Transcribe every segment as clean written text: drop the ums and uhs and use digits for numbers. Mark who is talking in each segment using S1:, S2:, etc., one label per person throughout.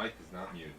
S1: mic is not muted.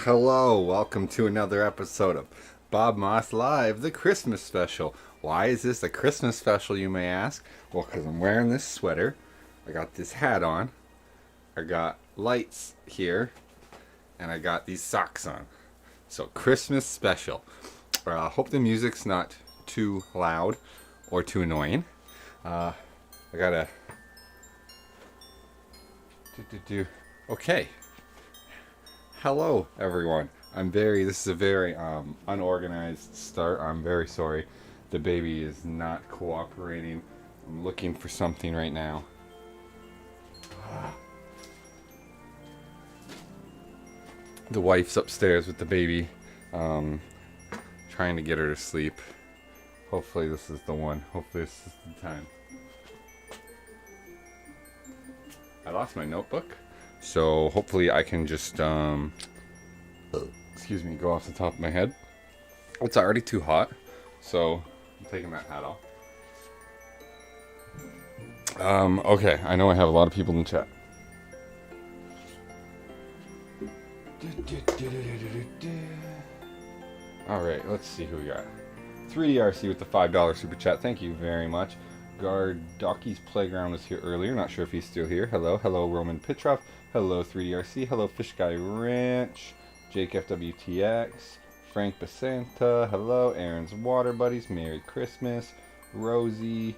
S1: Hello, welcome to another episode of Bob Moss Live, the Christmas special. Why is this a Christmas special, you may ask? Well, because I'm wearing this sweater, I got this hat on, I got lights here, and I got these socks on. So, Christmas special. Hope the music's not too loud or too annoying. I gotta... Okay. Hello, everyone. This is a very unorganized start. I'm very sorry. The baby is not cooperating. I'm looking for something right now. The wife's upstairs with the baby, trying to get her to sleep. Hopefully this is the one. Hopefully this is the time. I lost my notebook. So hopefully I can just, go off the top of my head. It's already too hot, so I'm taking that hat off. Okay, I know I have a lot of people in the chat. Alright, let's see who we got. 3DRC with the $5 super chat. Thank you very much. Gardoki's Playground was here earlier. Not sure if he's still here. Hello. Hello, Roman Pitroff. Hello, 3DRC. Hello, Fish Guy Ranch. Jake FWTX. Frank Basanta. Hello, Aaron's Water Buddies. Merry Christmas. Rosie.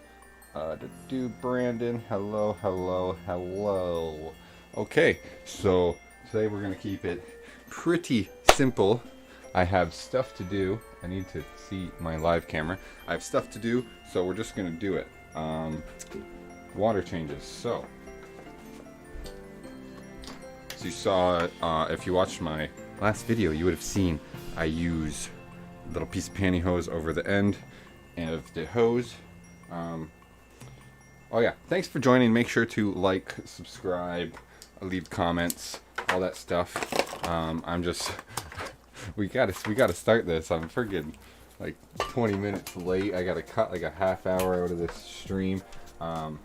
S1: Brandon. Hello, hello, hello. Okay, so today we're going to keep it pretty simple. I have stuff to do. I need to see my live camera. I have stuff to do, so we're just going to do it. Water changes. So you saw, if you watched my last video, you would have seen I use a little piece of pantyhose over the end of the hose. Oh yeah, thanks for joining. Make sure to like, subscribe, leave comments, all that stuff. we gotta start this. I'm friggin' like 20 minutes late. I gotta cut like a half hour out of this stream. So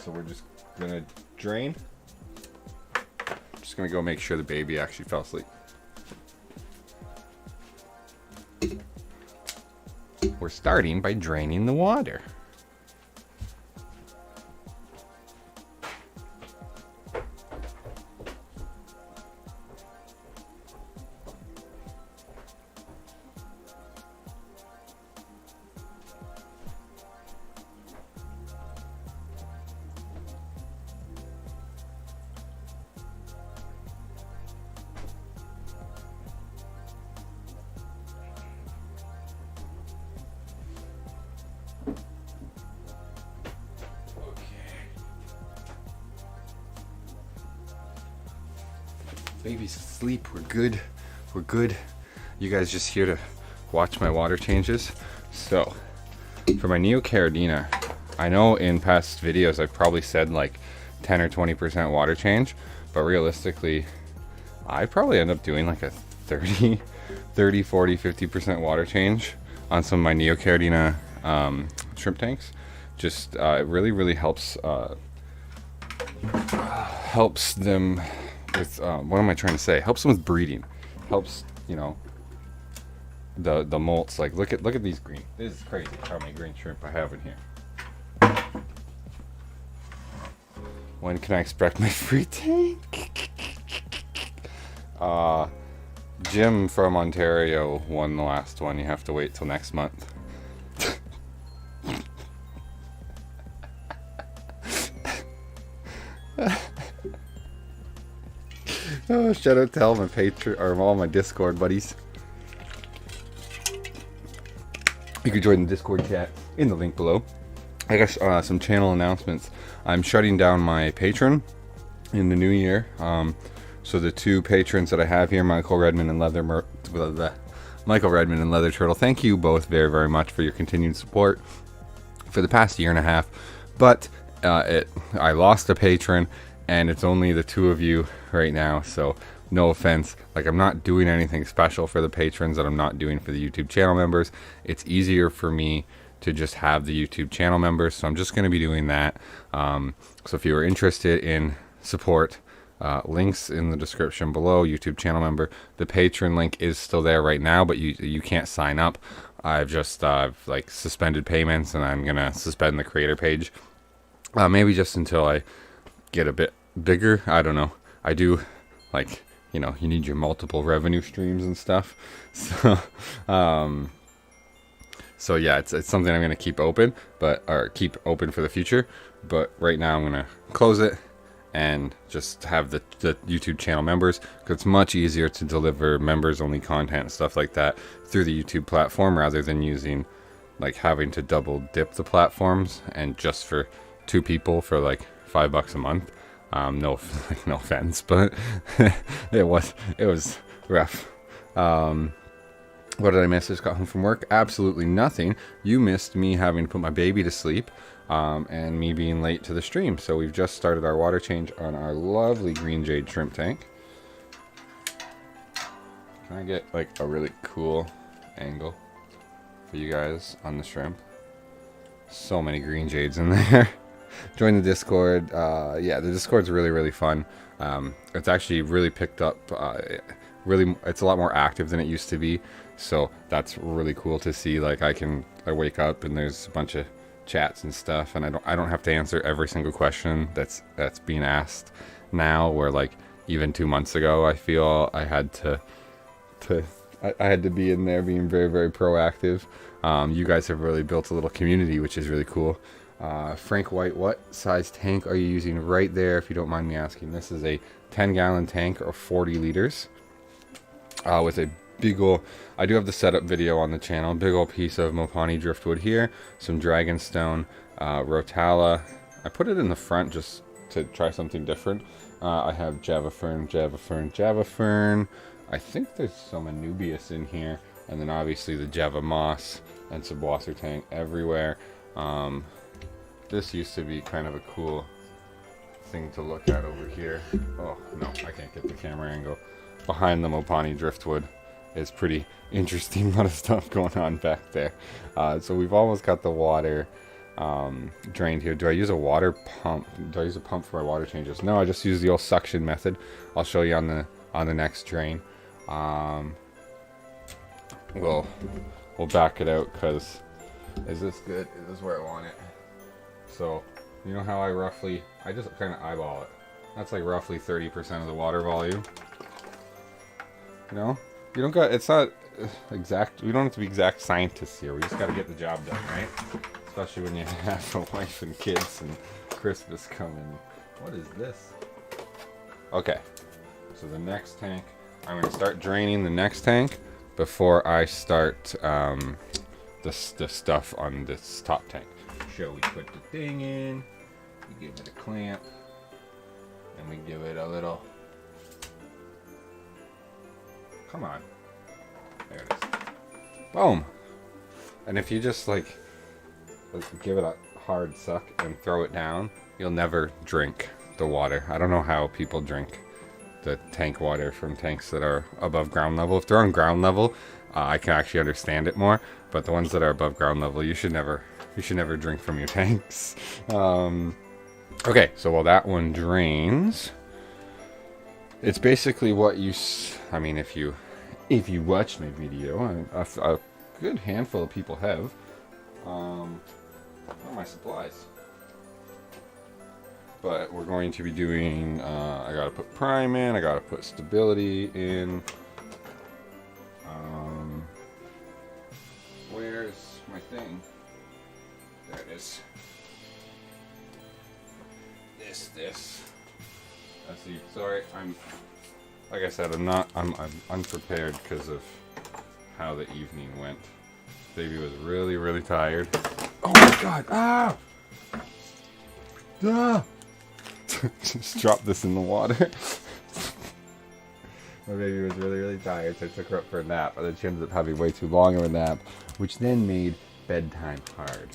S1: we're just gonna drain. Just gonna go make sure the baby actually fell asleep. We're starting by draining the water. Baby's asleep. We're good. We're good. You guys just here to watch my water changes. So, for my Neocaridina, I know in past videos I've probably said like 10 or 20% water change, but realistically, I probably end up doing like a 30, 40, 50% water change on some of my Neocaridina shrimp tanks. Just it really helps them with what am I trying to say? Helps them with breeding. Helps, you know, the molts. Like look at these green. This is crazy how many green shrimp I have in here. When can I expect my free tank? Jim from Ontario won the last one. You have to wait till next month. Oh, shout out to all my Patreon or all my Discord buddies. You can join the Discord chat in the link below. I guess some channel announcements. I'm shutting down my Patreon in the new year. So the two patrons that I have here, Michael Redmond and Michael Redmond and Leather Turtle, thank you both very, very much for your continued support for the past year and a half. But I lost a patron, and it's only the two of you right now. So no offense, like I'm not doing anything special for the patrons that I'm not doing for the YouTube channel members. It's easier for me to just have the YouTube channel members, so I'm just going to be doing that. So if you are interested in support, links in the description below. YouTube channel member, the patron link is still there right now, but you can't sign up. I've just like suspended payments, and I'm gonna suspend the creator page, maybe just until I get a bit bigger. I don't know. I do, like, you know, you need your multiple revenue streams and stuff. So yeah, it's something I'm gonna keep open, or keep open for the future. But right now I'm gonna close it and just have the YouTube channel members, because it's much easier to deliver members only content and stuff like that through the YouTube platform, rather than using, like, having to double dip the platforms, and just for two people for like $5 a month. No offense, but it was rough. What did I miss? Just got home from work. Absolutely nothing. You missed me having to put my baby to sleep, and me being late to the stream. So we've just started our water change on our lovely green jade shrimp tank. Can I get like a really cool angle for you guys on the shrimp? So many green jades in there. Join the Discord. Yeah, the Discord's really, really fun. It's actually really picked up. It's a lot more active than it used to be. So that's really cool to see. Like, I wake up and there's a bunch of chats and stuff, and I don't have to answer every single question that's being asked now, where like even 2 months ago I feel I had to be in there being very, very proactive. You guys have really built a little community, which is really cool. Frank White, what size tank are you using right there, if you don't mind me asking? This is a 10-gallon tank, or 40 liters, with a big ol', I do have the setup video on the channel, big old piece of Mopani driftwood here, some dragonstone, rotala. I put it in the front just to try something different. I have java fern. I think there's some anubias in here, and then obviously the java moss and some water tank everywhere. This used to be kind of a cool thing to look at over here. Oh no, I can't get the camera angle. Behind the Mopani driftwood is pretty interesting. A lot of stuff going on back there. So we've almost got the water drained here. Do I use a water pump? Do I use a pump for my water changes? No, I just use the old suction method. I'll show you on the next drain. We'll back it out, because is this good? Is this where I want it? So you know how I just kind of eyeball it. That's like roughly 30% of the water volume. You know, you don't got, it's not exact. We don't have to be exact scientists here. We just got to get the job done, right? Especially when you have a wife and kids and Christmas coming. What is this? Okay, so the next tank, I'm going to start draining the next tank before I start the stuff on this top tank. So we put the thing in, we give it a clamp, and we give it a little, come on, there it is, boom. And if you just like give it a hard suck and throw it down, you'll never drink the water. I don't know how people drink the tank water from tanks that are above ground level. If they're on ground level, I can actually understand it more, but the ones that are above ground level, you should never drink from your tanks. Okay, so while that one drains, it's basically what you, I mean, if you watch my video, a good handful of people have. What are my supplies? But we're going to be doing, I gotta put prime in, I gotta put stability in. Where's my thing? There it is. This. I see. Sorry, like I said, I'm unprepared because of how the evening went. Baby was really, really tired. Oh my god! Ah! Ah! Just dropped this in the water. My baby was really, really tired, so I took her up for a nap, and then she ended up having way too long of a nap, which then made bedtime hard.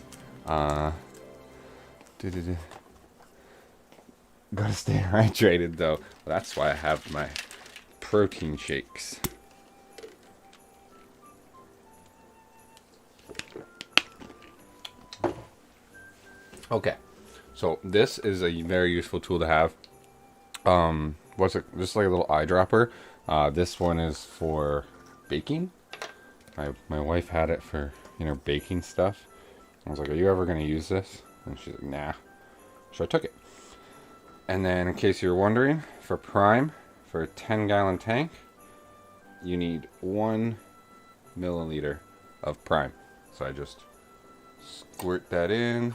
S1: Gotta stay hydrated though. That's why I have my protein shakes. Okay, so this is a very useful tool to have. What's it? Just like a little eyedropper. This one is for baking. My wife had it for, you know, baking stuff. I was like, "Are you ever gonna use this?" And she's like, "Nah." So I took it. And then, in case you're wondering, for Prime, for a 10-gallon tank, you need 1 milliliter of Prime. So I just squirt that in,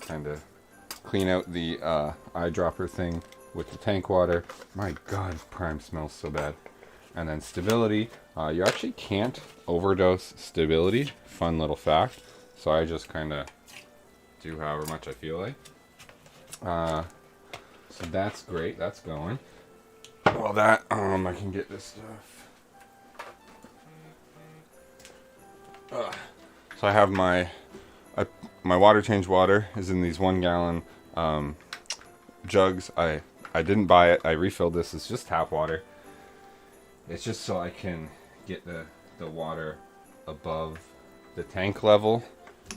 S1: kind of clean out the eyedropper thing with the tank water. My god, Prime smells so bad. And then Stability. You actually can't overdose Stability. Fun little fact. So I just kind of do however much I feel like. So that's great. That's going. Well, that I can get this stuff. So I have my water change water is in these 1-gallon jugs. I didn't buy it. I refilled this. It's just tap water. It's just so I can get the water above the tank level.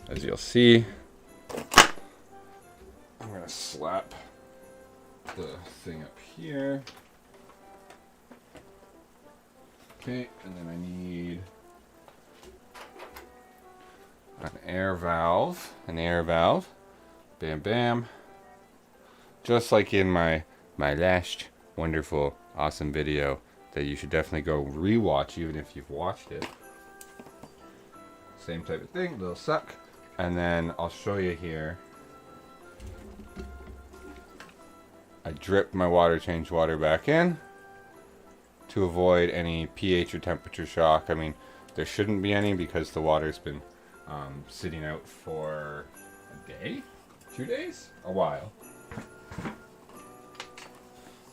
S1: As you'll see, I'm gonna slap the thing up here. Okay, and then I need an air valve. Bam, bam. Just like in my last wonderful, awesome video that you should definitely go rewatch, even if you've watched it. Same type of thing, little suck. And then I'll show you here. I drip my water change water back in to avoid any pH or temperature shock. I mean, there shouldn't be any because the water's been sitting out for a day, 2 days, a while.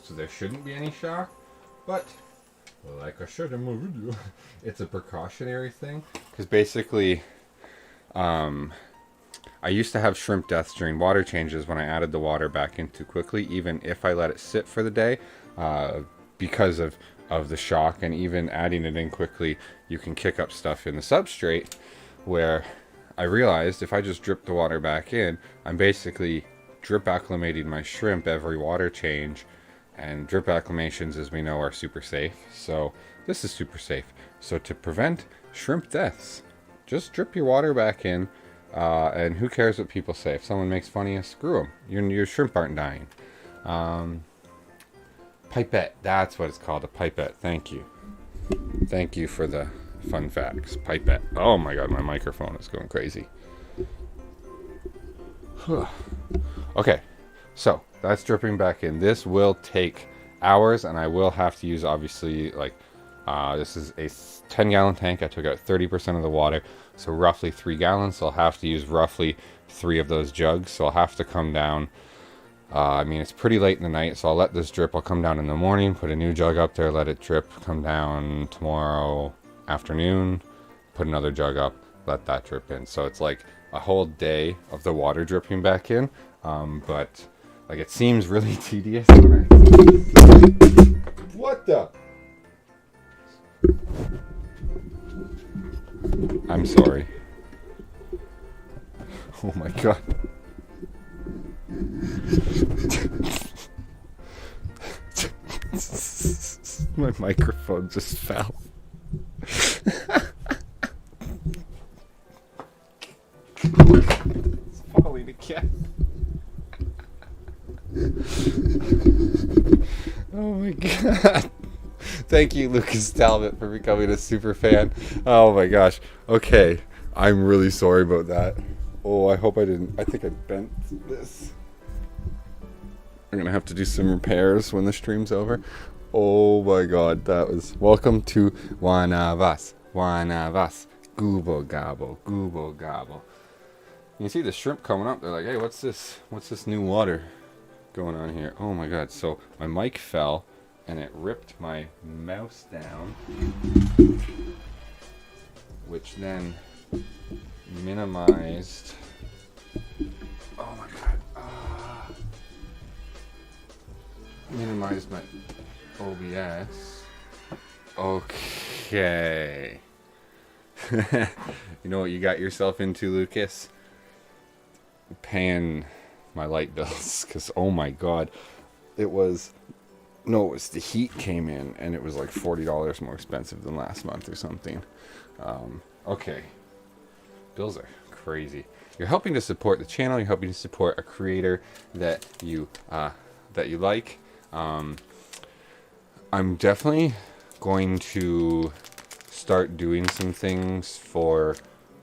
S1: So there shouldn't be any shock, but like I said in my video, it's a precautionary thing. Because basically, I used to have shrimp deaths during water changes when I added the water back in too quickly, even if I let it sit for the day, because of the shock. And even adding it in quickly, you can kick up stuff in the substrate, where I realized if I just drip the water back in, I'm basically drip acclimating my shrimp every water change. And drip acclimations, as we know, are super safe. So this is super safe. So to prevent shrimp deaths, just drip your water back in. And who cares what people say? If someone makes fun of you, screw them. Your shrimp aren't dying. Pipette. That's what it's called, a pipette. Thank you. Thank you for the fun facts. Pipette. Oh my god, my microphone is going crazy. Okay, so that's dripping back in. This will take hours, and I will have to use, obviously, like, this is a 10-gallon tank. I took out 30% of the water, so roughly 3 gallons. So I'll have to use roughly 3 of those jugs. So I'll have to come down. I mean, it's pretty late in the night, so I'll let this drip. I'll come down in the morning, put a new jug up there, let it drip, come down tomorrow afternoon, put another jug up, let that drip in. So it's like a whole day of the water dripping back in. But like, it seems really tedious when what the? I'm sorry. Oh my god. My microphone just fell. It's falling again. Oh my god. Thank you, Lucas Talbot, for becoming a super fan. Oh my gosh. Okay. I'm really sorry about that. Oh, I hope I didn't. I think I bent this. I'm gonna have to do some repairs when the stream's over. Oh my god, that was... Welcome to one of us. One of us. Gooble gobble, gooble gobble. You see the shrimp coming up. They're like, hey, what's this? What's this new water going on here? Oh my god. So my mic fell and it ripped my mouse down, which then minimized... Oh my god. Minimized my OBS. Okay. You know what you got yourself into, Lucas? Paying my light bills, because oh my god, it was the heat came in and it was like $40 more expensive than last month or something. Okay, bills are crazy. You're helping to support the channel. You're helping to support a creator that you like. I'm definitely going to start doing some things for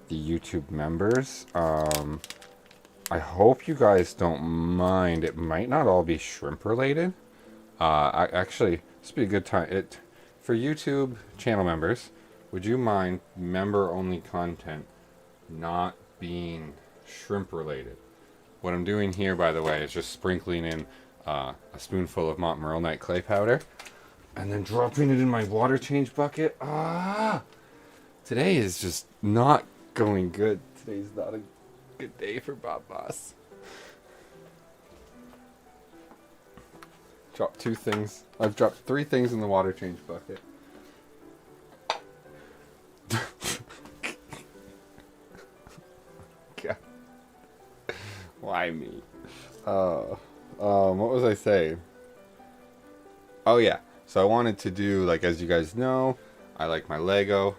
S1: the YouTube members. I hope you guys don't mind. It might not all be shrimp related. Actually, this would be a good time. For YouTube channel members, would you mind member-only content not being shrimp related? What I'm doing here, by the way, is just sprinkling in a spoonful of Montmorillonite clay powder and then dropping it in my water change bucket. Today is just not going good. Today's not a good day for Bob Boss. Dropped 2 things. I've dropped 3 things in the water change bucket. God. Why me? What was I saying? Oh yeah. So I wanted to do, like, as you guys know, I like my Lego.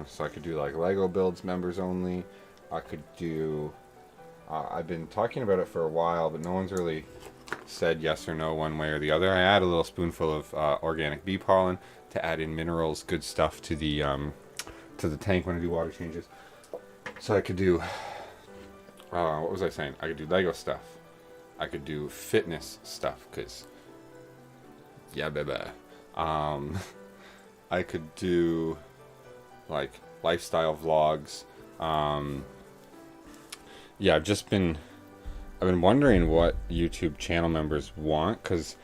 S1: So I could do like Lego builds members only. I could do, I've been talking about it for a while, but no one's really said yes or no one way or the other. I add a little spoonful of organic bee pollen to add in minerals, good stuff to the tank when I do water changes. So I could do, what was I saying? I could do Lego stuff. I could do fitness stuff, because, yeah, baby. I could do, like, lifestyle vlogs. Yeah, I've been wondering what YouTube channel members want, because,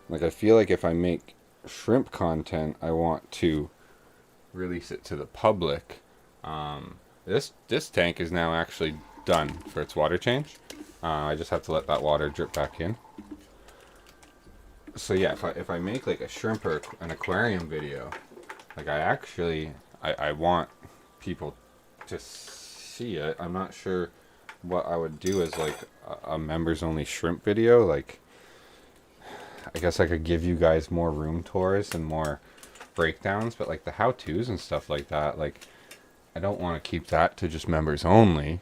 S1: like, I feel like if I make shrimp content, I want to release it to the public. This tank is now actually done for its water change. I just have to let that water drip back in. So yeah, if I make like a shrimp or an aquarium video, like I want people to see it. I'm not sure what I would do as like a members only shrimp video. Like, I guess I could give you guys more room tours and more breakdowns, but like the how-tos and stuff like that, like I don't want to keep that to just members only.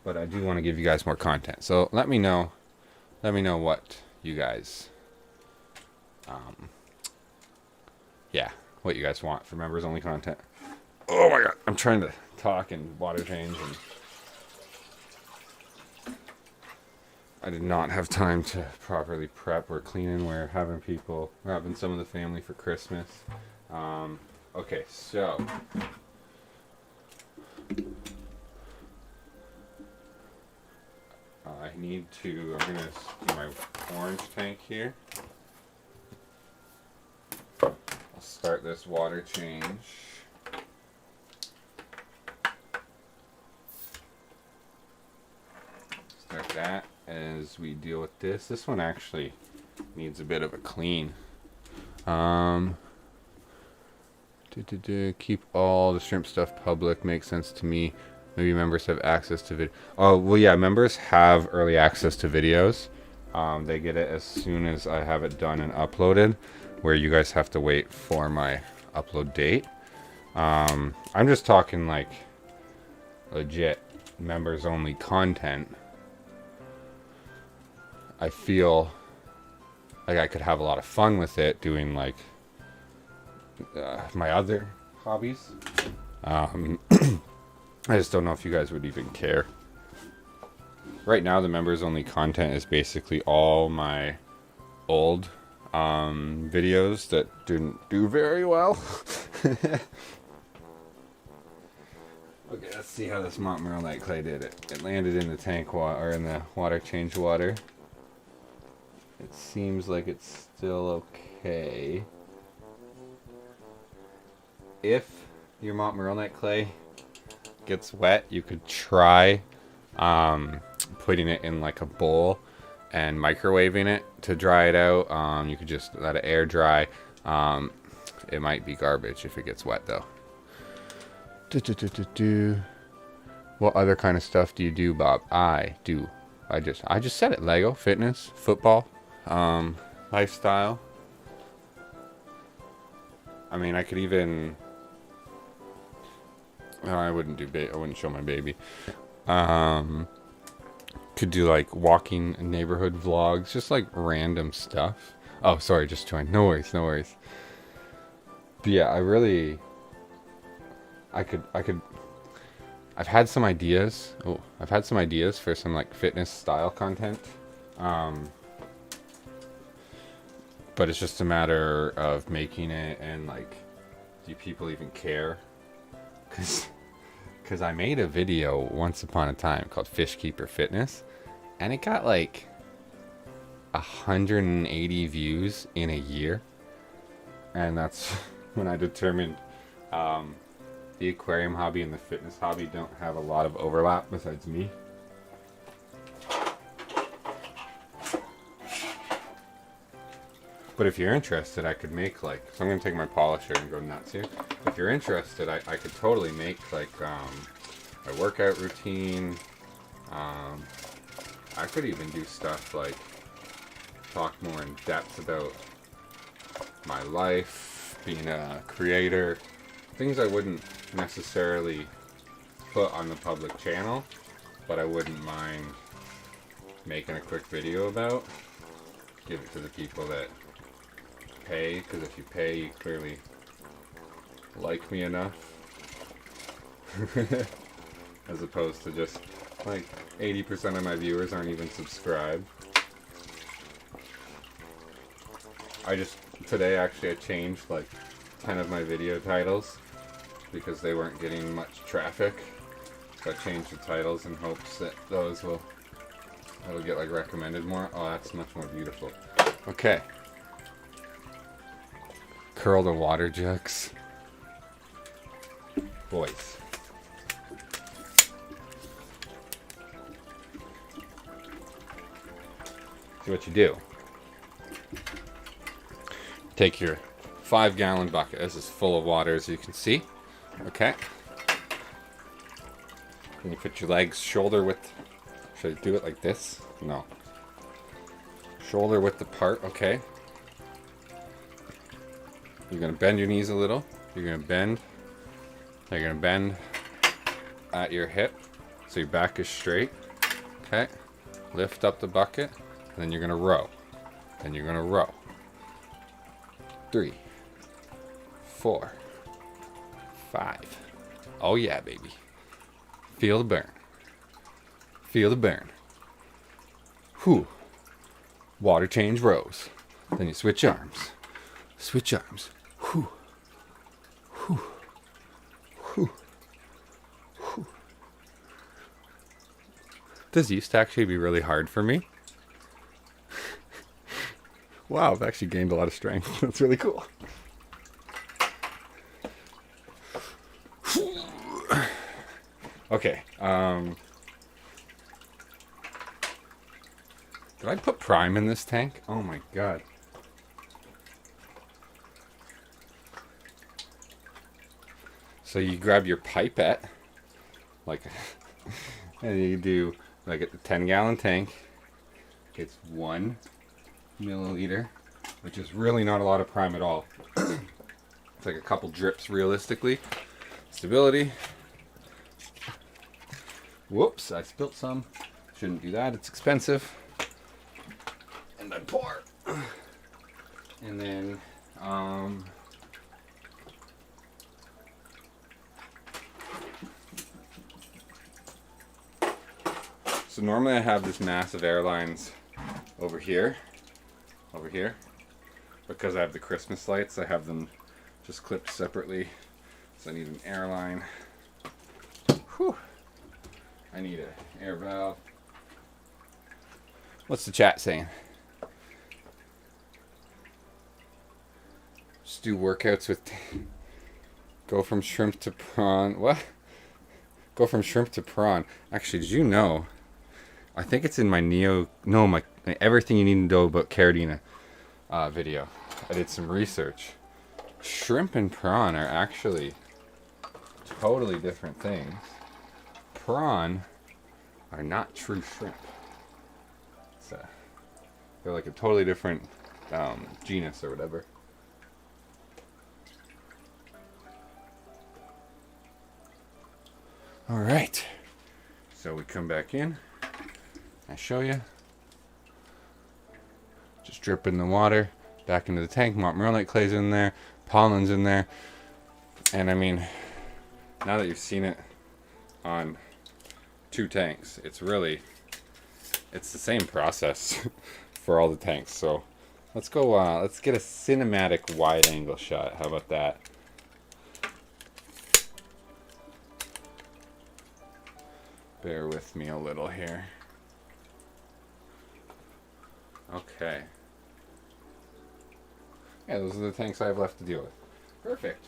S1: But I do want to give you guys more content. So let me know what you guys, yeah, what you guys want for members only content. Oh my god, I'm trying to talk and water change, and I did not have time to properly prep. We're cleaning, we're having some of the family for Christmas. Okay, so I'm gonna do my orange tank here. I'll start this water change. Start that as we deal with this. This one actually needs a bit of a clean. Keep all the shrimp stuff public. Makes sense to me. Maybe members have access to video. Oh, well, yeah, members have early access to videos. They get it as soon as I have it done and uploaded, where you guys have to wait for my upload date. I'm just talking like legit members only content. I feel like I could have a lot of fun with it, doing like my other hobbies. I just don't know if you guys would even care. Right now, the members only content is basically all my old videos that didn't do very well. Okay, let's see how this Montmorillonite clay did it. It landed in the tank water, or in the water change water. It seems like it's still okay. If your Montmorillonite clay gets wet, you could try putting it in like a bowl and microwaving it to dry it out. You could just let it air dry. It might be garbage if it gets wet though. What other kind of stuff do you do, Bob? I just said it. Lego, fitness, football, lifestyle. I mean, I could even. I wouldn't do. I wouldn't show my baby. Could do like walking neighborhood vlogs, just like random stuff. Oh, sorry, just joined. No worries, no worries. But yeah, I've had some ideas. Oh, I've had some ideas for some like fitness style content. But it's just a matter of making it and like, do people even care? Because I made a video once upon a time called Fish Keeper Fitness, and it got like 180 views in a year. And that's when I determined the aquarium hobby and the fitness hobby don't have a lot of overlap besides me. But if you're interested, I could make like, so I'm going to take my polisher and go nuts here. If you're interested, I could totally make like my workout routine. I could even do stuff like talk more in depth about my life, being a creator, things I wouldn't necessarily put on the public channel, but I wouldn't mind making a quick video about. Give it to the people that pay, because if you pay, you clearly like me enough. As opposed to just like 80% of my viewers aren't even subscribed. Today actually I changed like 10 of my video titles because they weren't getting much traffic. So I changed the titles in hopes that that'll get like recommended more. Oh, that's much more beautiful. Okay. Curl the water jugs. Boys. See what you do. Take your 5-gallon bucket. This is full of water, as you can see. Okay. Then you put your legs shoulder width. Should I do it like this? No. Shoulder width apart. Okay. You're gonna bend your knees a little. You're gonna bend. You're gonna bend at your hip, so your back is straight. Okay. Lift up the bucket, and then you're gonna row. Then you're gonna row. 3, 4, 5. Oh yeah, baby. Feel the burn. Feel the burn. Whew. Water change rows. Then you switch arms. Switch arms. Whew. Whew. Whew. Whew. This used to actually be really hard for me. Wow, I've actually gained a lot of strength. That's really cool. Okay. Did I put prime in this tank? Oh my god. So you grab your pipette, like, and you do like a 10-gallon tank. It's 1 milliliter, which is really not a lot of prime at all. It's like a couple drips realistically. Stability. Whoops, I spilt some. Shouldn't do that, it's expensive. And I pour. And then So normally I have this massive airlines over here, because I have the Christmas lights. I have them just clipped separately, so I need an airline. Whew. I need an air valve. What's the chat saying? Just do workouts with... Go from shrimp to prawn. What? Go from shrimp to prawn. Actually, did you know? I think it's in my my everything you need to know about Caradina video. I did some research. Shrimp and prawn are actually totally different things. Prawn are not true shrimp. So they're like a totally different genus or whatever. All right, so we come back in. I show you. Just dripping the water back into the tank. Marlite clay's in there, pollen's in there, and I mean, now that you've seen it on 2 tanks, it's the same process for all the tanks. So let's go. Let's get a cinematic wide-angle shot. How about that? Bear with me a little here. Okay. Yeah, those are the tanks I have left to deal with. Perfect.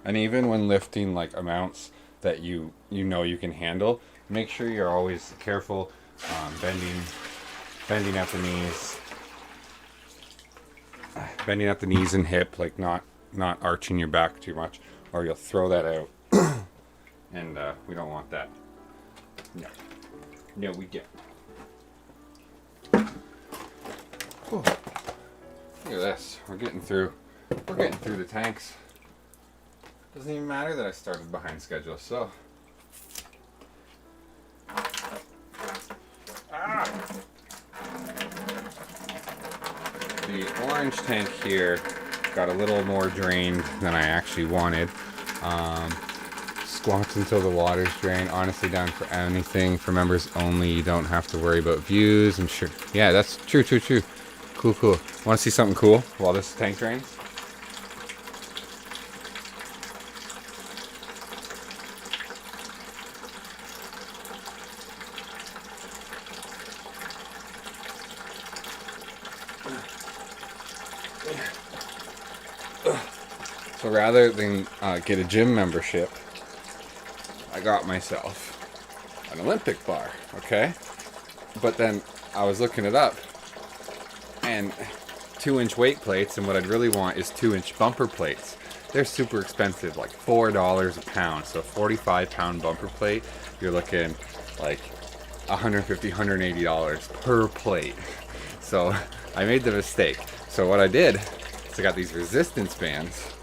S1: And even when lifting like amounts that you know you can handle, make sure you're always careful bending at the knees. Bending at the knees and hip, like not arching your back too much, or you'll throw that out. And we don't want that. No, we don't. Look at this. We're getting through the tanks. Doesn't even matter that I started behind schedule. So. The orange tank here got a little more drained than I actually wanted. Squats until the water's drained. Honestly, down for anything. For members only, you don't have to worry about views. I'm sure. Yeah, that's true. Cool. Want to see something cool while this tank drains? So rather than get a gym membership, I got myself an Olympic bar, okay? But then I was looking it up, and 2-inch weight plates, and what I'd really want is 2-inch bumper plates. They're super expensive, like $4 a pound. So a 45-pound bumper plate, you're looking like $150, $180 per plate. So I made the mistake. So what I did is I got these resistance bands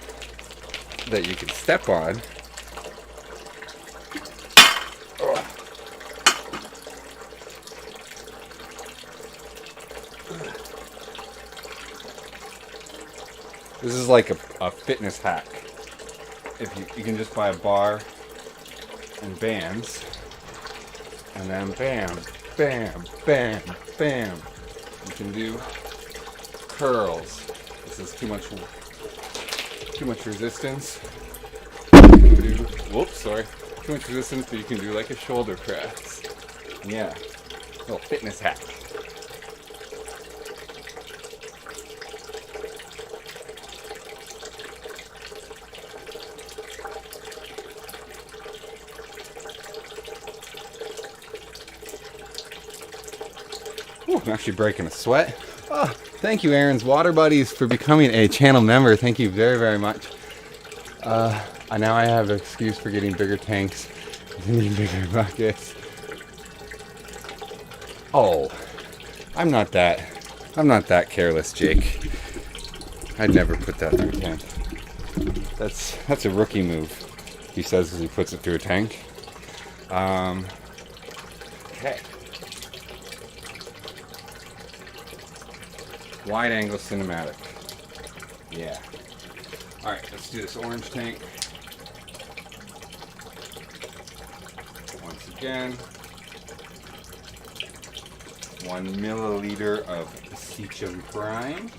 S1: that you can step on. This is like a fitness hack. If you can just buy a bar and bands, and then bam, bam, bam, bam. You can do curls. This is too much resistance. You can do, too much resistance, but you can do like a shoulder press. Yeah, little fitness hack. Ooh, I'm actually breaking a sweat. Oh, thank you, Aaron's Water Buddies, for becoming a channel member. Thank you very, very much. Now I have an excuse for getting bigger tanks and needing bigger buckets. Oh, I'm not that careless, Jake. I'd never put that through a tank. That's a rookie move, he says as he puts it through a tank. Okay. Wide angle cinematic. Yeah. Alright, let's do this orange tank. Once again, 1 milliliter of Seachum Prime.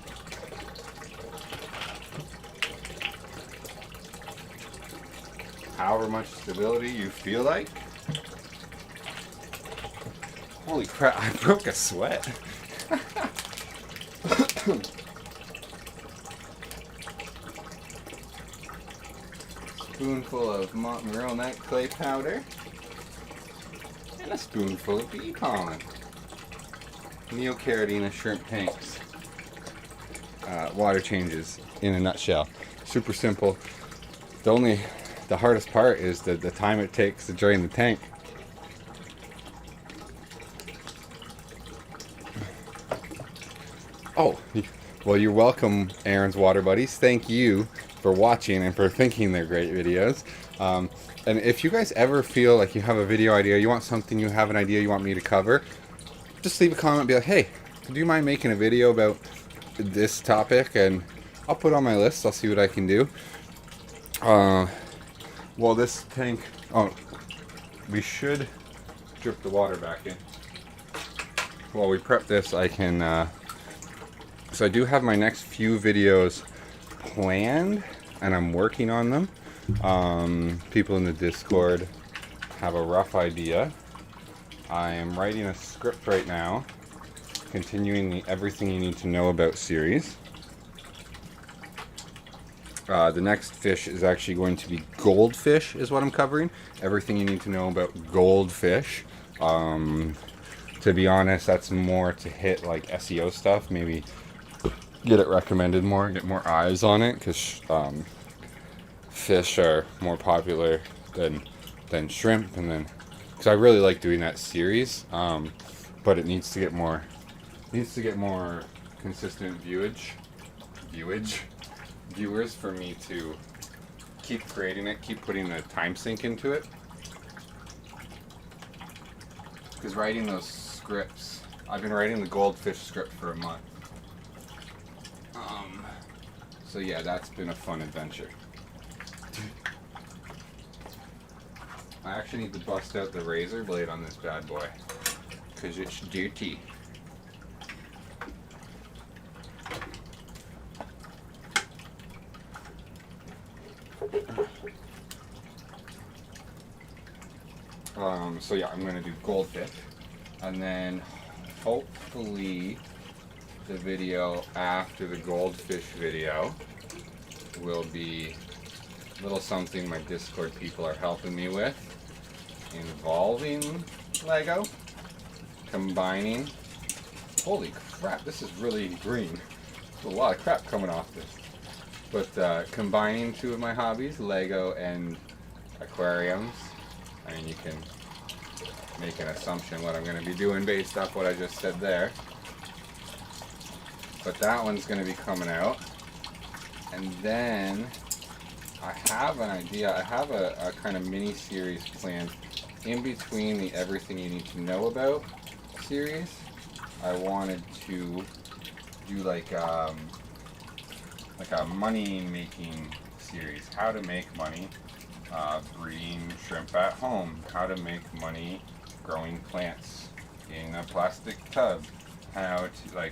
S1: However much stability you feel like. Holy crap, I broke a sweat. Spoonful of Montmorillon night clay powder. And a spoonful of bee pollen. Neocaridina shrimp tanks. Water changes in a nutshell. Super simple. The hardest part is the time it takes to drain the tank. Oh, well, you're welcome, Aaron's Water Buddies. Thank you for watching and for thinking they're great videos. And if you guys ever feel like you have a video idea, you want something, you have an idea you want me to cover, just leave a comment and be like, hey, do you mind making a video about this topic? And I'll put it on my list. I'll see what I can do. Well, this tank, we should drip the water back in. While we prep this, I can, so I do have my next few videos planned, and I'm working on them. People in the Discord have a rough idea. I am writing a script right now, continuing the Everything You Need to Know About series. The next fish is actually going to be goldfish, is what I'm covering. Everything you need to know about goldfish. To be honest, that's more to hit like SEO stuff. Maybe get it recommended more, get more eyes on it, because fish are more popular than shrimp, and then because I really like doing that series, but it needs to get more consistent viewers for me to keep creating it, keep putting the time sink into it. Because writing those scripts, I've been writing the goldfish script for a month. So yeah, that's been a fun adventure. I actually need to bust out the razor blade on this bad boy, because it's dirty. So yeah, I'm gonna do goldfish, and then hopefully the video after the goldfish video will be a little something my Discord people are helping me with, involving Lego, combining, holy crap, this is really green, there's a lot of crap coming off this, but combining two of my hobbies, Lego and aquariums. I mean, you can make an assumption what I'm going to be doing based off what I just said there. But that one's going to be coming out. And then I have an idea. I have a kind of mini series planned in between the Everything You Need to Know About series. I wanted to do like a money making series. How to make money breeding shrimp at home. How to make money growing plants in a plastic tub. How to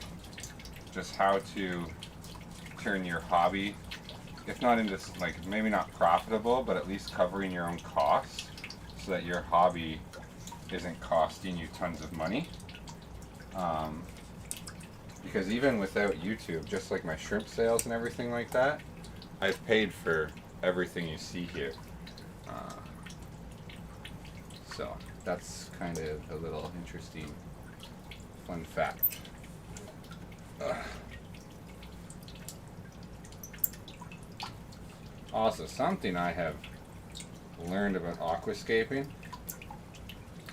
S1: how to turn your hobby, if not into maybe not profitable, but at least covering your own costs, so that your hobby isn't costing you tons of money. Because even without YouTube, just like my shrimp sales and everything like that, I've paid for everything you see here. So that's kind of a little interesting fun fact. Also, something I have learned about aquascaping,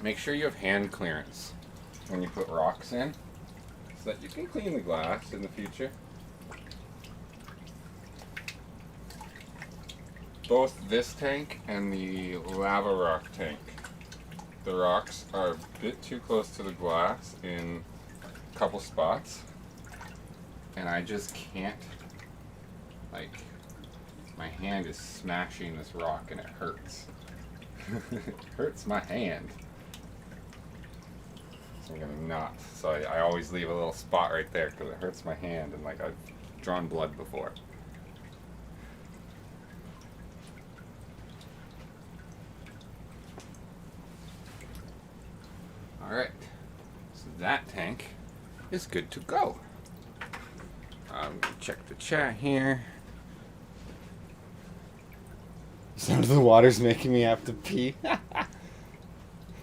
S1: make sure you have hand clearance when you put rocks in, so that you can clean the glass in the future. Both this tank and the lava rock tank, the rocks are a bit too close to the glass in a couple spots, and I just can't My hand is smashing this rock and it hurts. It hurts my hand. So I'm gonna not. So I always leave a little spot right there because it hurts my hand, and like I've drawn blood before. Alright, so that tank is good to go. I'm gonna check the chat here. Sound of the water's making me have to pee.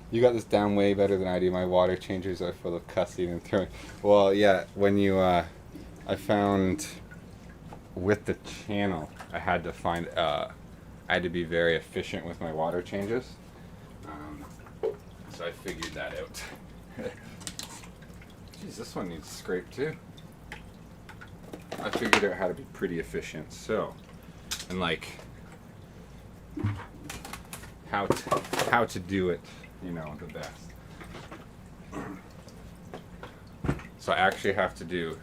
S1: You got this down way better than I do. My water changers are full of cussing and throwing. Well, yeah, when you, I found with the channel, I had to find, I had to be very efficient with my water changes. So I figured that out. Jeez, this one needs scrape too. I figured out how to be pretty efficient. So, and like, how to do it, you know, the best. So I actually have to do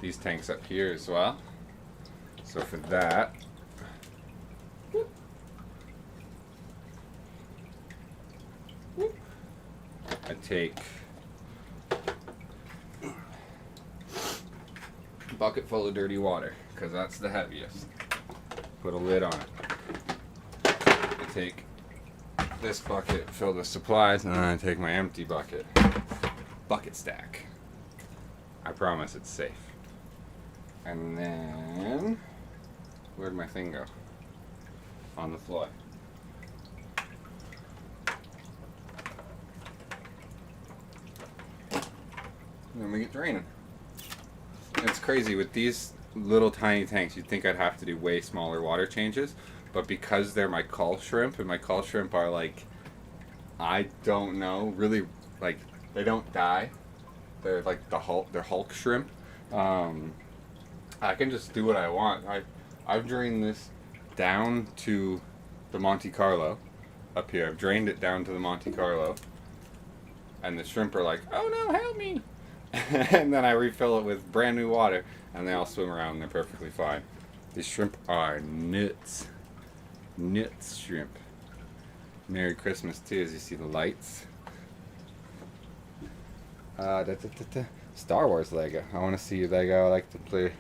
S1: these tanks up here as well. So for that, I take a bucket full of dirty water, because that's the heaviest. Put a lid on it. I take this bucket filled with supplies, and then I take my empty bucket. Bucket stack. I promise it's safe. And then, where'd my thing go? On the floor. And then we get draining. And it's crazy, with these little tiny tanks, you'd think I'd have to do way smaller water changes, but because they're my cull shrimp, and my cull shrimp are like, I don't know, really, like, they don't die. They're like they're Hulk shrimp. I can just do what I want. I've drained this down to the Monte Carlo up here. I've drained it down to the Monte Carlo, and the shrimp are like, oh no, help me. And then I refill it with brand new water, and they all swim around and they're perfectly fine. These shrimp are nuts. Nuts shrimp. Merry Christmas too, as you see the lights. Star Wars Lego. I want to see Lego. I like to play.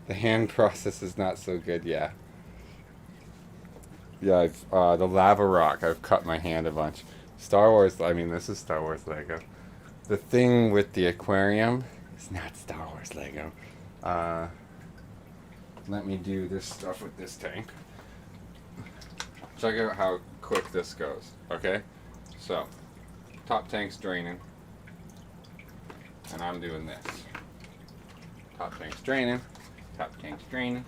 S1: The hand process is not so good, yeah. Yeah, I've, the lava rock, I've cut my hand a bunch. Star Wars, I mean, this is Star Wars Lego. The thing with the aquarium is not Star Wars Lego. Let me do this stuff with this tank. Check out how quick this goes, okay? So, top tank's draining, and I'm doing this. Top tank's draining, top tank's draining.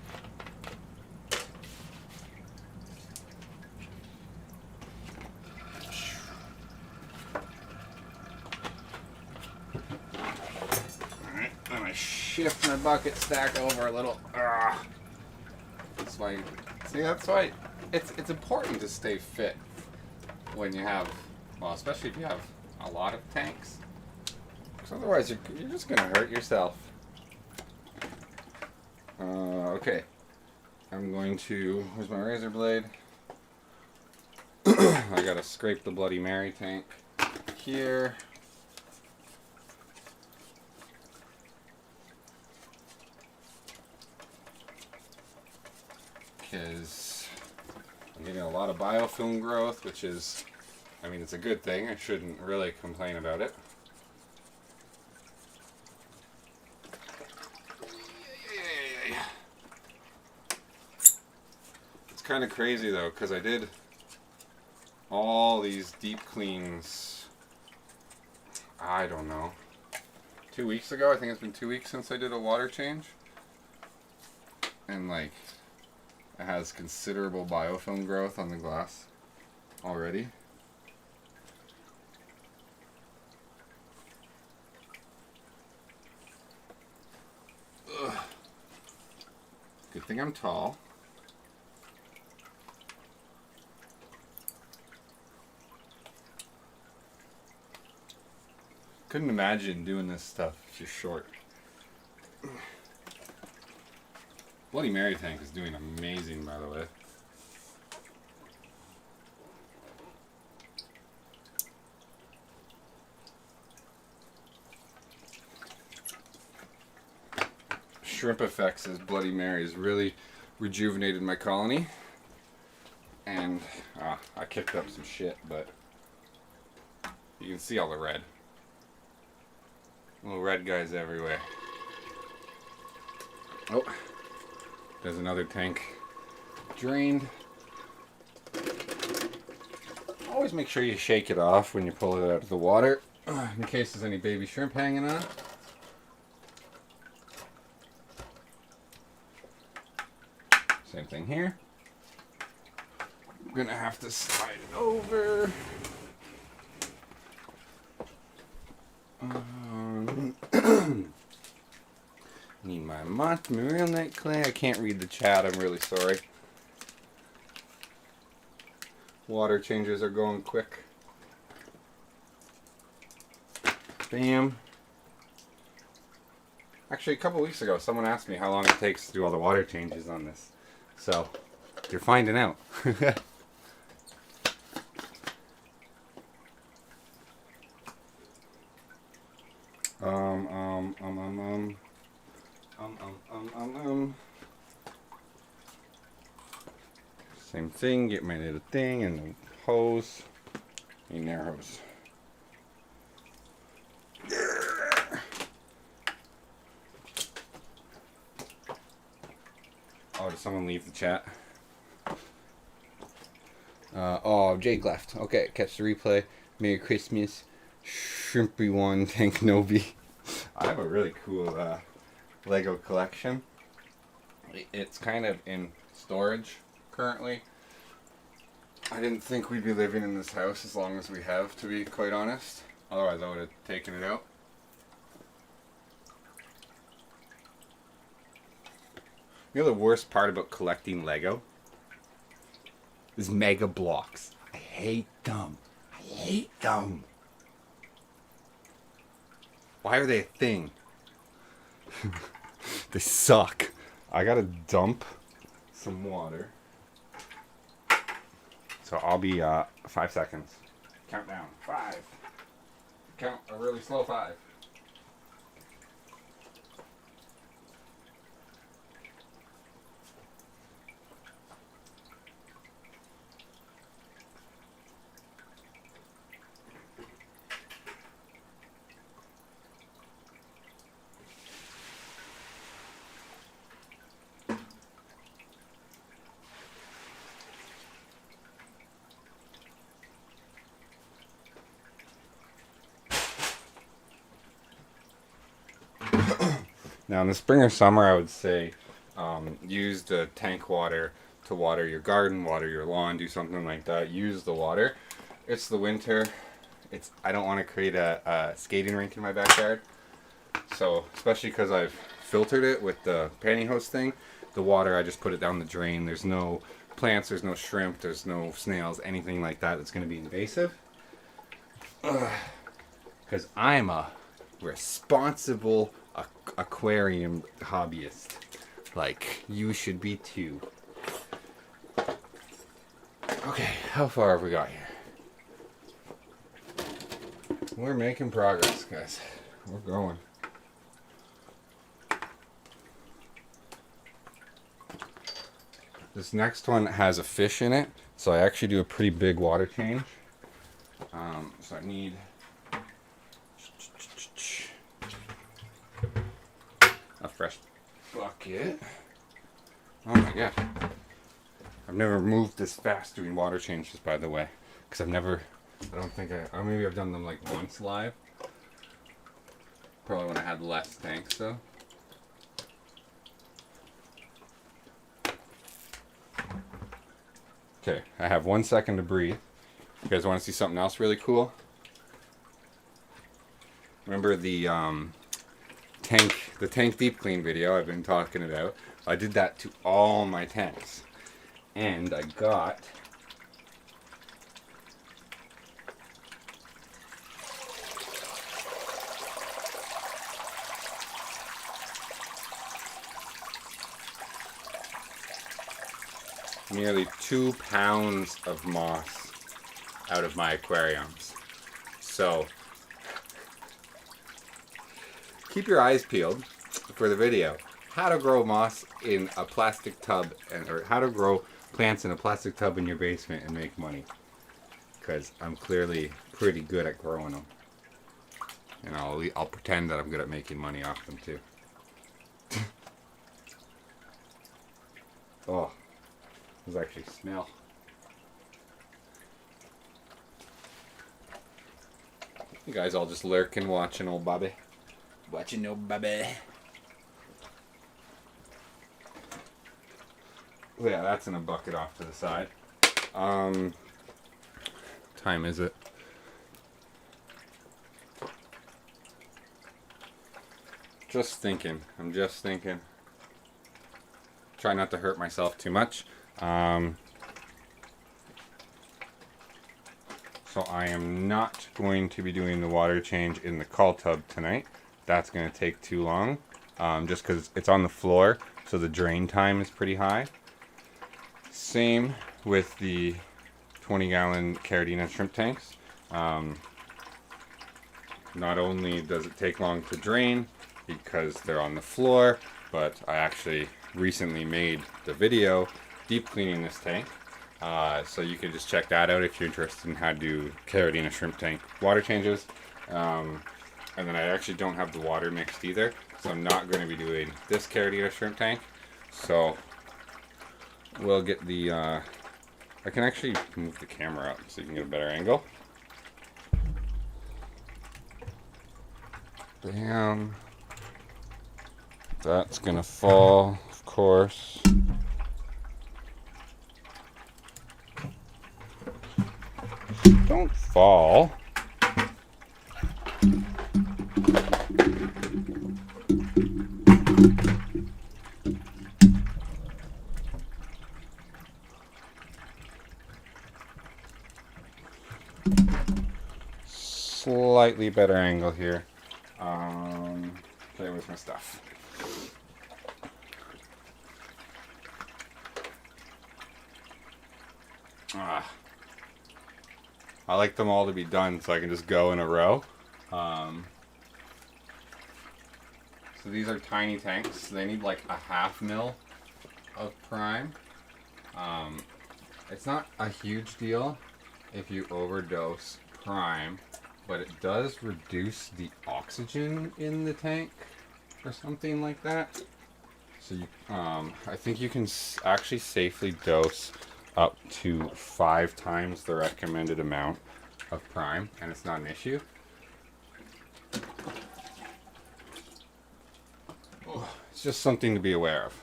S1: Alright, I'm gonna shift my bucket stack over a little. That's why, see, that's why it's important to stay fit when you have, well, especially if you have a lot of tanks, because otherwise you're just gonna hurt yourself. Okay, I'm going to, where's my razor blade? I gotta scrape the Bloody Mary tank here. Because I'm getting a lot of biofilm growth, which is, I mean, it's a good thing. I shouldn't really complain about it. It's kind of crazy though, because I did all these deep cleans, I don't know, 2 weeks ago. I think it's been 2 weeks since I did a water change. And like, it has considerable biofilm growth on the glass already. Ugh. Good thing I'm tall. Couldn't imagine doing this stuff if you're short. Bloody Mary tank is doing amazing, by the way. Shrimp effects as Bloody Mary has really rejuvenated my colony. And I kicked up some shit, but you can see all the red. Little red guys everywhere. Oh, there's another tank drained. Always make sure you shake it off when you pull it out of the water, in case there's any baby shrimp hanging on. Same thing here. I'm gonna have to slide it over. Need my real night clay. I can't read the chat. I'm really sorry. Water changes are going quick. Bam. Actually, a couple weeks ago, someone asked me how long it takes to do all the water changes on this. So, you're finding out. Same thing, get my little thing and the hose. In their hose. Oh, did someone leave the chat? Oh, Jake left. Okay, catch the replay. Merry Christmas. Shrimpy one, Tank Nobi. I have a really cool Lego collection. It's kind of in storage currently. I didn't think we'd be living in this house as long as we have, to be quite honest. Otherwise I would have taken it out. You know the worst part about collecting Lego? Is Mega Blocks. I hate them. I hate them. Why are they a thing? They suck. I gotta dump some water. So I'll be 5 seconds. Countdown. 5. Count a really slow 5. Now in the spring or summer, I would say use the tank water to water your garden, water your lawn, do something like that. Use the water. It's the winter. I don't want to create a skating rink in my backyard. So especially because I've filtered it with the pantyhose thing, the water I just put it down the drain. There's no plants, there's no shrimp, there's no snails, anything like that that's going to be invasive. Because I'm a responsible aquarium hobbyist. Like, you should be too. Okay, how far have we got here? We're making progress, guys. We're going. This next one has a fish in it, so I actually do a pretty big water change. So I need a fresh bucket. Oh my god. I've never moved this fast doing water changes, by the way. Because or maybe I've done them like once live. Probably when I had less tanks though. Okay, I have 1 second to breathe. You guys want to see something else really cool? Remember the tank deep clean video I've been talking about? I did that to all my tanks. And I got nearly 2 pounds of moss out of my aquariums. So keep your eyes peeled for the video. How to grow moss in a plastic tub, or how to grow plants in a plastic tub in your basement and make money. Because I'm clearly pretty good at growing them. And I'll pretend that I'm good at making money off them too. Oh, those actually smell. You guys all just lurking, watching old Bobby. Watching old Bobby. Yeah, that's in a bucket off to the side. Time is it? Just thinking. I'm just thinking. Try not to hurt myself too much. So I am not going to be doing the water change in the call tub tonight. That's going to take too long. Just because it's on the floor, so the drain time is pretty high. Same with the 20-gallon Caradina shrimp tanks. Not only does it take long to drain because they're on the floor, but I actually recently made the video deep cleaning this tank. So you can just check that out if you're interested in how to do Caradina shrimp tank water changes. And then I actually don't have the water mixed either, so I'm not going to be doing this Caradina shrimp tank. So we'll get the, I can actually move the camera up so you can get a better angle. Bam. That's gonna fall, of course. Don't fall. Slightly better angle here. Okay, where's my stuff? I like them all to be done so I can just go in a row. So these are tiny tanks. They need like a 1/2 mil of prime. It's not a huge deal if you overdose prime, but it does reduce the oxygen in the tank or something like that. So you, I think you can actually safely dose up to 5 times the recommended amount of prime, and it's not an issue. It's just something to be aware of,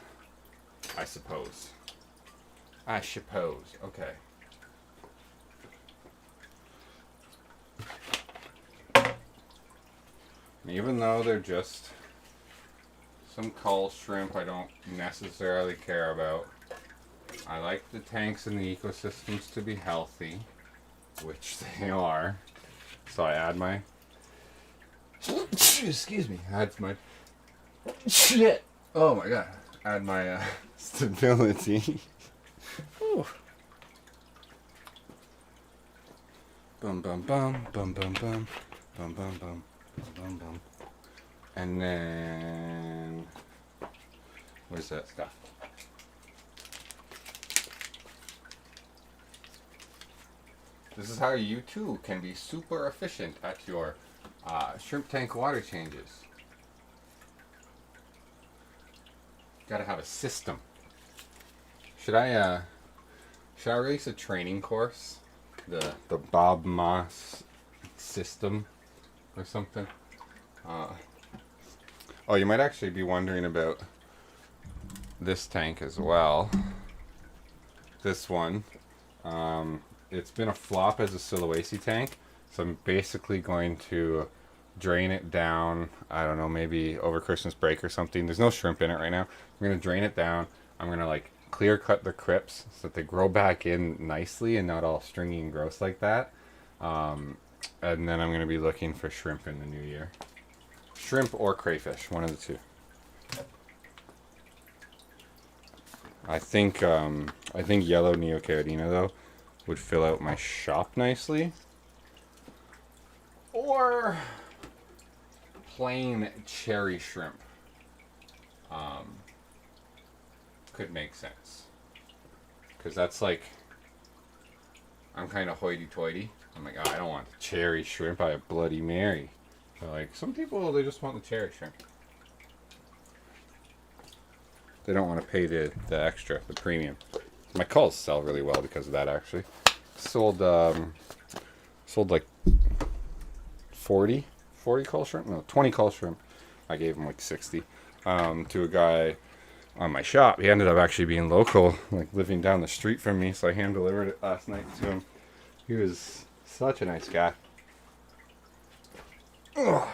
S1: I suppose. Okay. And even though they're just some cull shrimp I don't necessarily care about, I like the tanks and the ecosystems to be healthy, which they are. So I add my excuse me, add my shit. Oh my god. Add my stability. Bum bum bum bum bum bum bum bum bum bum bum. And then where's that stuff? This is how you too can be super efficient at your shrimp tank water changes. Gotta have a system. Should I release a training course? The Bob Moss system or something? Oh, you might actually be wondering about this tank as well. This one. It's been a flop as a Sulawesi tank, so I'm basically going to drain it down, I don't know, maybe over Christmas break or something. There's no shrimp in it right now. I'm going to drain it down. I'm going to like clear cut the crypts so that they grow back in nicely and not all stringy and gross like that. And then I'm going to be looking for shrimp in the new year. Shrimp or crayfish, one of the two. I think I think yellow Neocaridina though would fill out my shop nicely. Or plain cherry shrimp could make sense. Because that's like, I'm kind of hoity-toity. I'm like, oh, I don't want the cherry shrimp. I have Bloody Mary. But like, some people, they just want the cherry shrimp. They don't want to pay the extra, the premium. My culls sell really well because of that, actually. Sold like 40 cull shrimp? No, 20 cull shrimp. I gave him like 60 to a guy on my shop. He ended up actually being local, like living down the street from me, so I hand delivered it last night to him. He was such a nice guy. Ugh.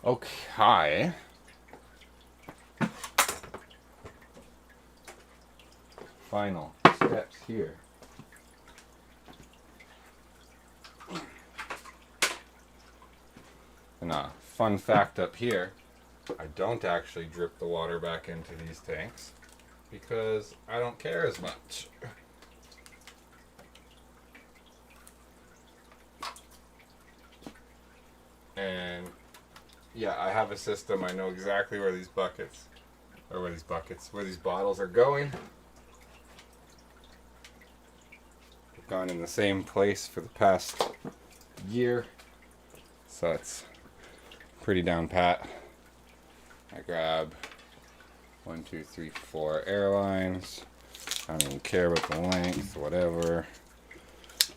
S1: Okay. Final steps here. And a fun fact up here, I don't actually drip the water back into these tanks because I don't care as much. And yeah, I have a system. I know exactly where these bottles are going. They've gone in the same place for the past year, so it's pretty down pat. I grab 1, 2, 3, 4 airlines. I don't even care about the length, whatever.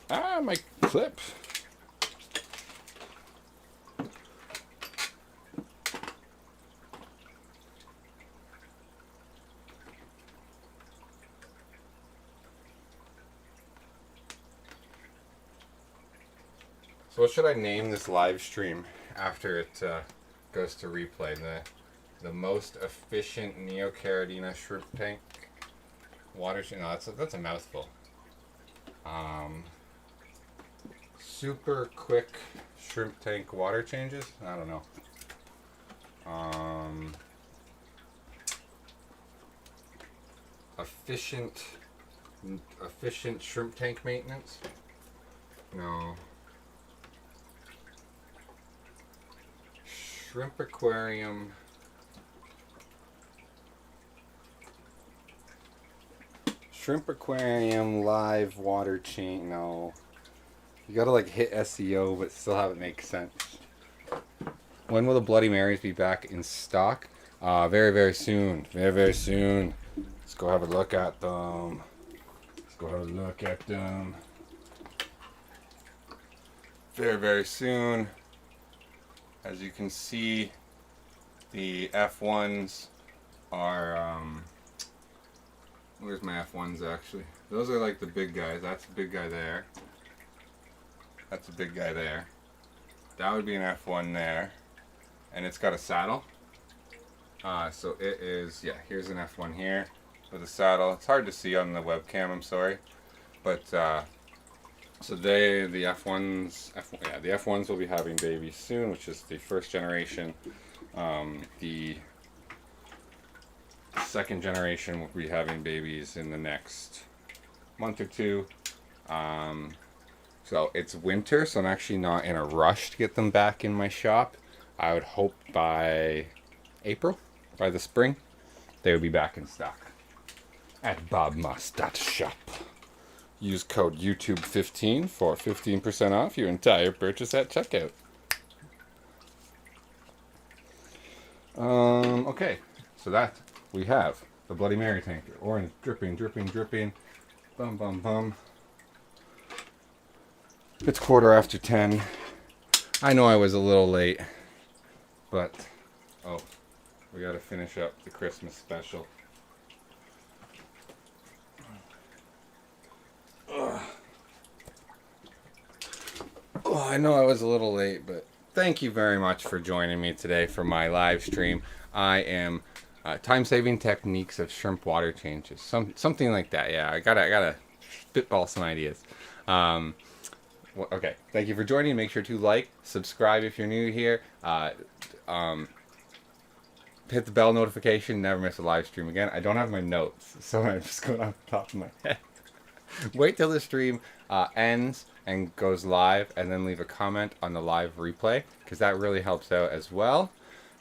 S1: Ah, my clip. So what should I name this live stream after it goes to replay? The most efficient Neocaridina shrimp tank water change. No, that's a mouthful. Super quick shrimp tank water changes. I don't know. Efficient shrimp tank maintenance. No. Shrimp aquarium. Shrimp aquarium live water change. No. You gotta like hit SEO but still have it make sense. When will the Bloody Marys be back in stock? Very, very soon. Very, very soon. Let's go have a look at them. Very, very soon. As you can see, the F1s are, where's my F1s actually? Those are like the big guys. That's a big guy there. That's a big guy there. That would be an F1 there. And it's got a saddle. So it is, yeah, here's an F1 here with a saddle. It's hard to see on the webcam, I'm sorry. But, so the F1s will be having babies soon, which is the first generation. The second generation will be having babies in the next month or two. So it's winter, so I'm actually not in a rush to get them back in my shop. I would hope by April, by the spring, they would be back in stock at bobmoss.shop. Use code YouTube15 for 15% off your entire purchase at checkout. Okay, so that we have the Bloody Mary tanker. Orange, dripping, dripping, dripping. Bum, bum, bum. It's 10:15. I know I was a little late, but, oh, we gotta finish up the Christmas special. Oh, I know I was a little late, but thank you very much for joining me today for my live stream. I am time-saving techniques of shrimp water changes, something like that. Yeah, I gotta spitball some ideas. Okay, thank you for joining. Make sure to like, subscribe if you're new here. hit the bell notification, never miss a live stream again. I don't have my notes, so I'm just going off the top of my head. Wait till the stream ends and goes live, and then leave a comment on the live replay, because that really helps out as well.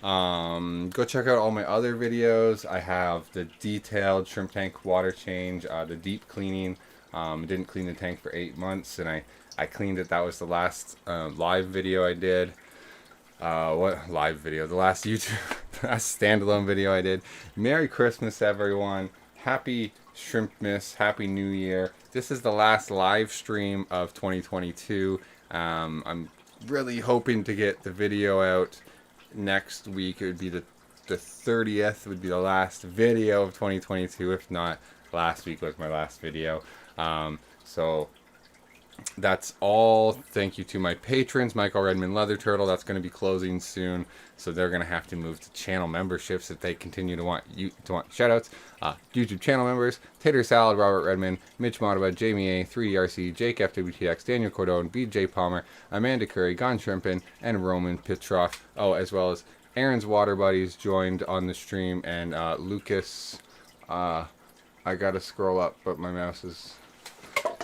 S1: Go check out all my other videos. I have the detailed shrimp tank water change, the deep cleaning. Didn't clean the tank for 8 months, and I cleaned it. That was the last live video I did. What live video? The last YouTube, last standalone video I did. Merry Christmas, everyone. Happy Shrimpmas. Happy New Year. This is the last live stream of 2022. I'm really hoping to get the video out next week. It would be the 30th would be the last video of 2022. If not, last week was my last video. So that's all. Thank you to my patrons. Michael Redmond Leather Turtle, that's going to be closing soon, so they're going to have to move to channel memberships if they continue to want shoutouts. YouTube channel members: Tater Salad, Robert Redmond, Mitch Mottaba, Jamie A, 3DRC, Jake FWTX, Daniel Cordone, BJ Palmer, Amanda Curry, Gon Shrimpin, and Roman Petrov. Oh, as well as Aaron's Water Buddies joined on the stream, and Lucas. I gotta scroll up, but my mouse is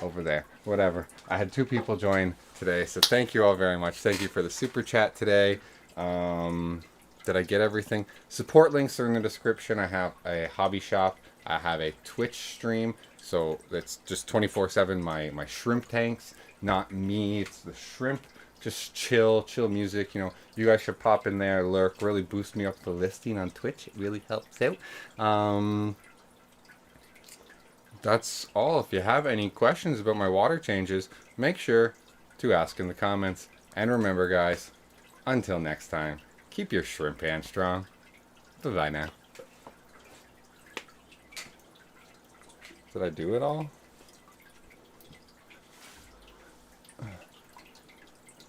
S1: over there. Whatever. I had 2 people join today, so thank you all very much. Thank you for the super chat today. Did I get everything? Support links are in the description. I have a hobby shop. I have a Twitch stream, so it's just 24/7 my shrimp tanks, not me. It's the shrimp. Just chill music. You know, you guys should pop in there, lurk, really boost me up the listing on Twitch. It really helps out. That's all. If you have any questions about my water changes, make sure to ask in the comments. And remember, guys, until next time, keep your shrimp hand strong. Bye-bye now. Did I do it all?